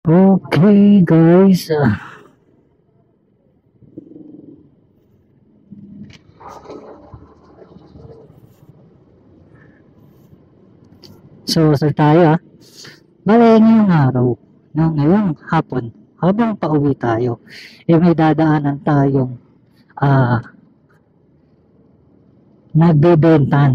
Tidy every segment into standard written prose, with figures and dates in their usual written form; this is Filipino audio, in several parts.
Okay guys, so tayo bale ngayong araw, ngayong hapon, habang pauwi tayo, may dadaanan tayong nagbebenta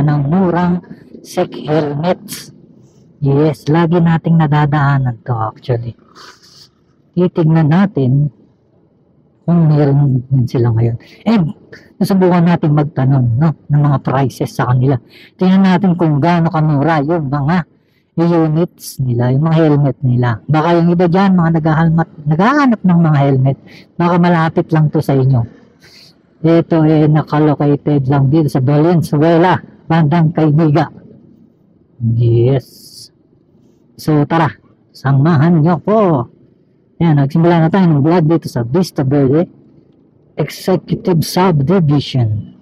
ng murang SEC helmets. Yes, lagi nating nadadaanan to actually. Titignan natin kung meron din sila ngayon. Nasubukan natin magtanong ng mga prices sa kanila. Tingnan natin kung gaano kamura yung mga units nila, yung mga helmet nila. Baka yung iba dyan, mga naghahanap ng mga helmet, baka malapit lang to sa inyo. Ito nakalocated lang dito sa Valenzuela, bandang Kayniga. Yes. So tara, samahan nyo po. Yan, nagsimula na tayo ng vlog dito sa Vista Verde Executive Subdivision.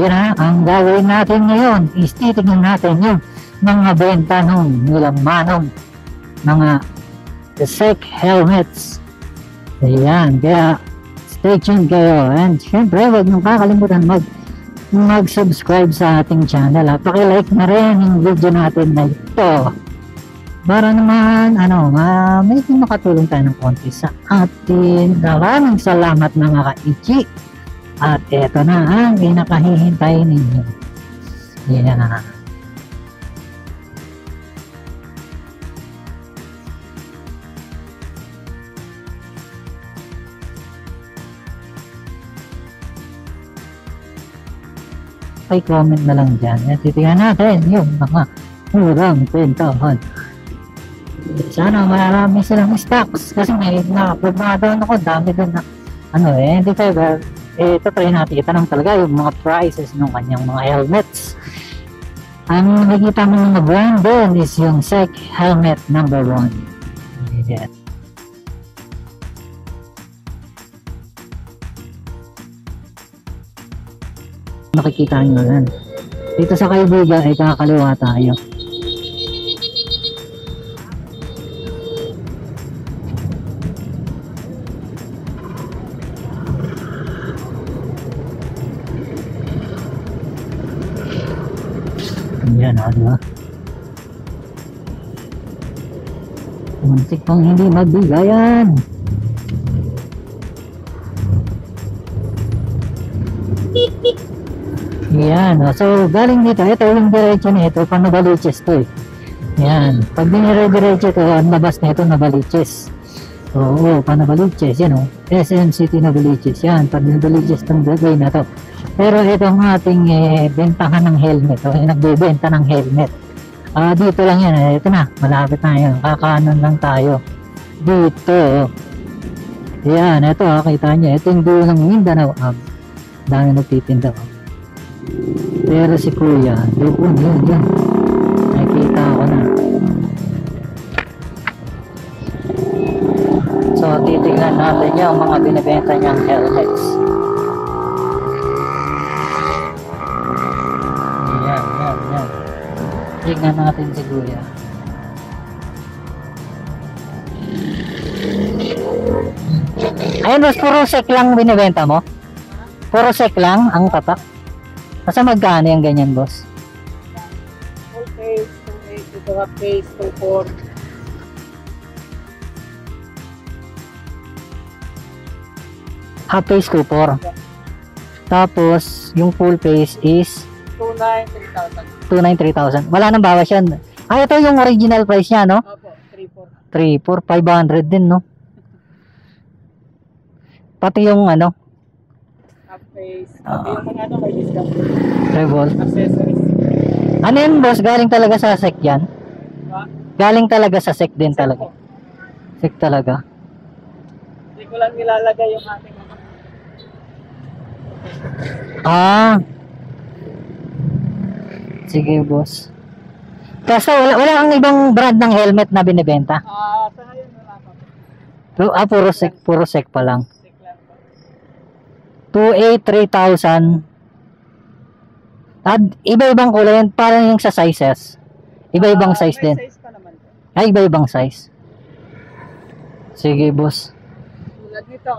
Yan ha, ang gagawin natin ngayon is titignan natin yung mga benta ng nilang manong mga SEC helmets. Ayan, kaya stay tuned kayo. And syempre, huwag niyong kakalimutan mag-subscribe sa ating channel. Paki-like na rin yung video natin na ito. Para naman, may makatulong tayo ng konti sa atin. Maraming salamat mga ka-ichi. At eto na ang pinakahihintay ninyo. Yan na. Comment na lang dyan. Titignan natin yung mga murang bentahan. Sana marami silang stocks kasi may nakapagmadaon ako, dami doon na hindi kaya ito try natin itanong talaga yung mga prices ng kanyang mga helmets. Ang nakikita mo ng brand din is yung SEC helmet number 1. Yan. Nakikita nyo yan. Dito sa Kayniga ay kakaliwa tayo. Yan diba? Muntik pang hindi magbigayan. Yan, so galing dito, ito yung diretso nito, Panabaliches to Yan, pag dinire-diretso ito, ang labas nito Navaliches. Oo, Panabaliches, yan SM City Navaliches, yan, Panabaliches itong gagawin na to. Pero itong ating bentahan ng helmet, nagbebenta ng helmet. Dito lang yan, ito na, malapit na yun, kakanan lang tayo. Dito, yan, ito kita nyo, ito yung dulo ng Mindanao, dami nagtitinda pero si kuya doon yan nakikita ko na. So titignan natin yung mga binibenta niyang helmets. Yan tignan natin si kuya. Ayun boss, puro SEC lang binibenta mo? Puro SEC lang ang tatak? Masa magkano yung ganyan, boss? Full face, 2.8, ito half face, 2.4. Half face 2.4. Tapos, yung full face is 2.9, 3,000. 2.9, 3,000. Wala nang bawas yan. Ito yung original price niya, no? Opo, 3.4. 3.4, 500 din, no? Pati yung Face. Yung mga may discount. Rebel. Accessories. Ano yan, boss? Galing talaga sa SEC yan? Galing talaga sa SEC din talaga. SEC talaga. Hindi ko lang nilalagay yung ating Sige, boss. Kasi wala kang ibang brand ng helmet na binibenta? Sa ngayon wala pa. Puro sec pa lang. Sec lang po. 2A, 3,000. At iba-ibang kulay yan, parang yung sa sizes. Iba-ibang size May din. size pa naman po. Ay, iba-ibang size. Sige, boss. Tulad nito,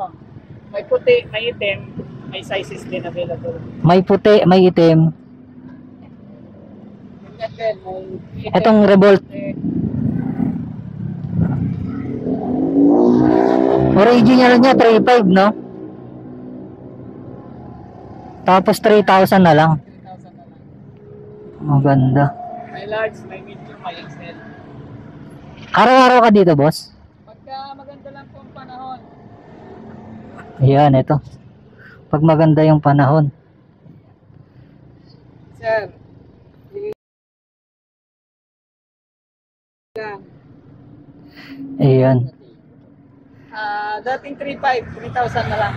may puti, may itim, may sizes din available. May puti, may itim. Ganyan din, may itim, Etong Revolt, puti. original niya 3,500, no? Tapos 3,000 na lang. 3,000 na lang. Maganda. May large, may medium, may XL. Araw-araw ka dito, boss? Pagka maganda lang po ang panahon, Ayan, ito. Pag maganda yung panahon. sir, lang. Ayan. Dating 3,000 na lang.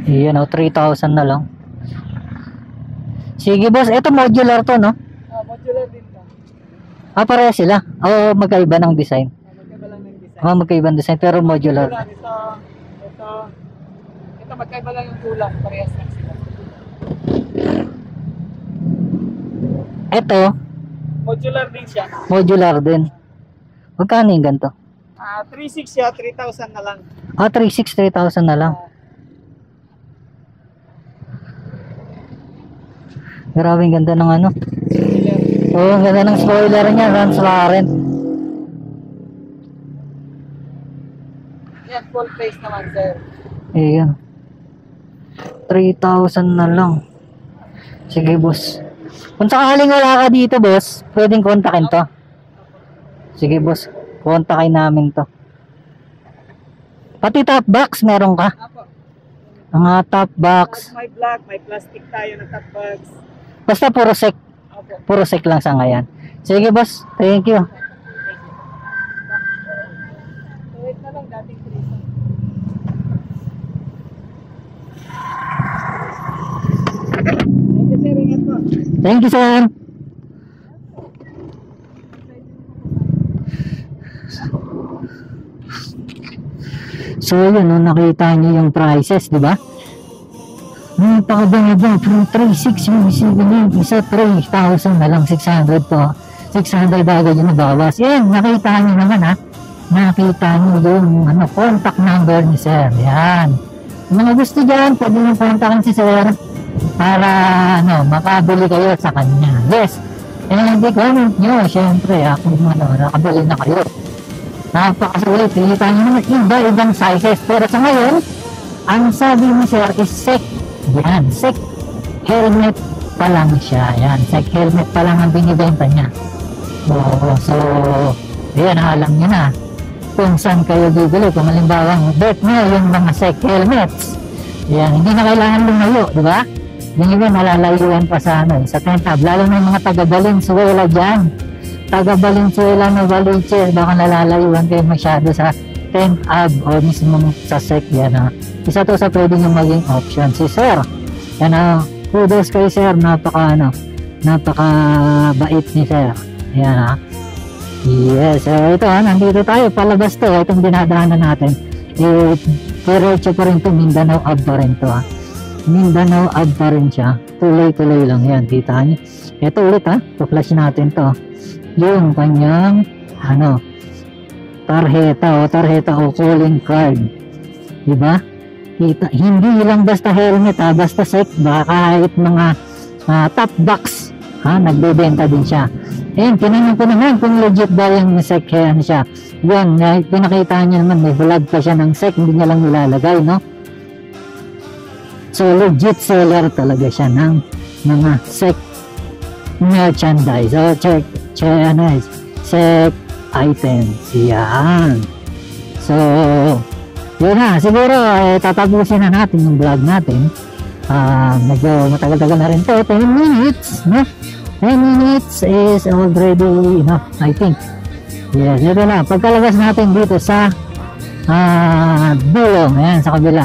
Ayan, 3,000 na lang. Sige, boss. Ito modular to, no? Modular din to. Pareha sila. O magkaiba ng design. Magkaiba lang ng design. Magkaiba ng design, pero modular. Ito magkaiba lang yung kulang. Parehas lang sila. Ito, Modular din siya. modular din. Magkano yung ganito? 3,600 siya, 3,000 na lang. 3,600, 3,000 na lang. Grabe, ang ganda ng ano. Oo, ang ganda ng spoiler niya, transparent. Yan, full face naman, sir. Ayan. 3,000 na lang. Sige, boss. Kung sakaling wala ka dito, boss, pwedeng kontakin to. Sige, boss. Kontakin namin to. Pati top box, meron ka? Apo. Mga top box. May black, may plastic tayo na top bags. Basta puro sec. Apo. Puro sec lang sa ngayon. Sige, boss. Thank you. Wait na lang, dating 3,000. Thank you, sir. Ingat po. Thank you, sir. So, yun, no, nakita niyo yung prices, di ba? Napakababa, from 3,600 yung isa 3,000 na lang, 600 to. 600 agad yung nabawas. Yan, nakita niyo naman, ha? Nakita niyo yung contact number ni sir. Yan. Yung mga gusto dyan, pwede nyo kontakin si sir para makabili kayo sa kanya. Yes. And i-comment nyo, syempre, kung nakabili na kayo. Napakasulit, pilita nyo naman iba-ibang sizes. Pero sa ngayon, ang sabi ni sir is sec. Yan, sec helmet pa lang siya. Yan, sec helmet pa lang ang binibenta niya. So, yan, alam nyo na kung saan kayo bibili. Kung halimbawa, bet nyo yung mga sec helmets. Yan, hindi na kailangan lumayo, di ba? Yung iba malalayuan pa sa sa tentab. Lalo na yung mga taga-Valenzuela dyan. Taga-Valenzuela na Valences, baka nalalayuan kayo masyado sa 10th Ave o mismo sa SEC. Yan, isa to sa pwede nyo maging option. Si sir, yan, kudos kay sir, napaka bait ni sir. Yan, yes, ito, nandito tayo, palabas to, itong dinadaanan natin. Diretso pa rin to, Mindanao Ave pa rin to, Mindanao Ave pa rin siya. Tuloy-tuloy lang yan, kita nyo. Ito ulit, pa-flash natin to. Yung kanyang tarjeta o calling card, diba? Hindi lang basta helmet, basta sec, baka kahit mga top box, nagbebenta din siya. And tinanong ko naman kung legit ba yung sec siya. Yan, pinakita niya naman, may vlog pa siya ng sec, hindi niya lang nilalagay, no? So legit seller talaga siya ng mga sec merchandise. So check sec items. Yan. So yun na, siguro tatapusin na natin yung vlog natin. Medyo matagal-tagal na rin to, 10 minutes, no? 10 minutes is already enough, I think. Yes, ito na, pagkalabas natin dito sa dulo, ayan, sa kabila,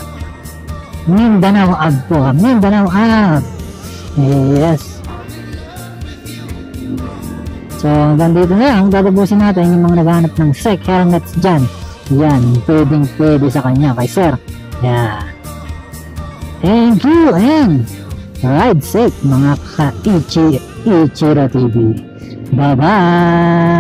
Mindanao Ave po, Mindanao Ave. Yes. So hanggang dito na lang, tatapusin natin yung mga naghahanap ng sec helmets dyan Yan, pwede sa kanya, kay sir. Yan. Thank you and ride safe mga ka-Ichiro TV. Bye-bye!